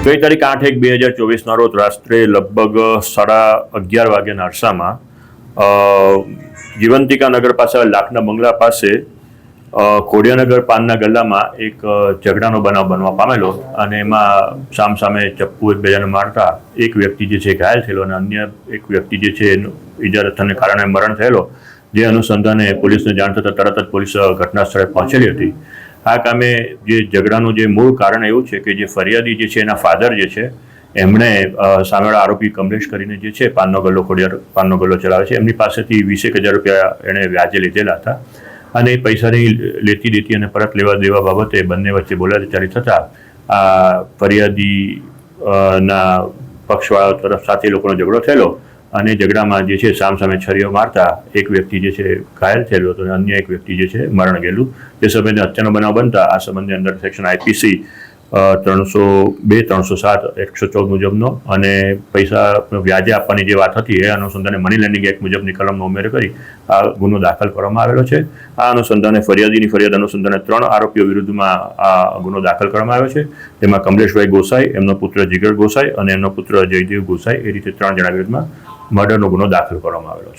ગઈ તારીખ 8/1/2024 રોજ રાત્રે લગભગ 11:30 વાગ્યાના અરસામાં જીવંતિકા નગર પાસે લાખના બંગલા પાસે ખોડિયાનગર પાનના ગલ્લામાં એક ઝઘડાનો બનાવ બનવા પામેલો અને એમાં સામસામે ચપ્પુ એકબીજાને મારતા એક વ્યક્તિ જે છે ઘાયલ થયેલો અને અન્ય એક વ્યક્તિ જે છે એનું ઈજાને કારણે મરણ થયેલો, જે અનુસંધાને પોલીસને જાણ થતાં તરત જ પોલીસ ઘટના સ્થળે પહોંચેલી હતી. આ કામે જે ઝઘડાનું જે મૂળ કારણ એવું છે કે જે ફરિયાદી જે છે એના ફાધર જે છે એમણે સામેવાળા આરોપી કમલેશ કરીને જે છે પાનનો ગલ્લો ચલાવે છે, એમની પાસેથી 20,000 રૂપિયા એણે વ્યાજે લીધેલા હતા અને એ પૈસાની લેતી દેતી અને પરત લેવા દેવા બાબતે બંને વચ્ચે બોલાચાલી થતાં આ ફરિયાદી ના પક્ષવાળા તરફ સાથે લોકોનો ઝઘડો થયેલો અને ઝઘડામાં જે છે સામસામે છરીઓ મારતા એક વ્યક્તિ જે છે ઘાયલ થયેલો હતો અને અન્ય એક વ્યક્તિ જે છે મરણ ગયેલું. તે સંબંધે હત્યાનો બનાવ બનતા આ સંબંધે અંદર સેક્શન IPC 302, 307, 114 મુજબનો અને પૈસા વ્યાજે આપવાની જે વાત હતી એ અનુસંધાને મની લેન્ડિંગ એક્ટ મુજબની કલમનો ઉમેરો કરી આ ગુનો દાખલ કરવામાં આવેલો છે. આ અનુસંધાને ફરિયાદીની ફરિયાદ અનુસંધાને 3 આરોપીઓ વિરુદ્ધમાં આ ગુનો દાખલ કરવામાં આવ્યો છે. તેમાં કમલેશભાઈ ગોસાઈ, એમનો પુત્ર જીગર ગોસાઈ અને એમનો પુત્ર જયદેવ ગોસાઈ, એ રીતે 3 જણા વિરુદ્ધમાં મર્ડરનો ગુનો દાખલ કરવામાં આવેલો છે.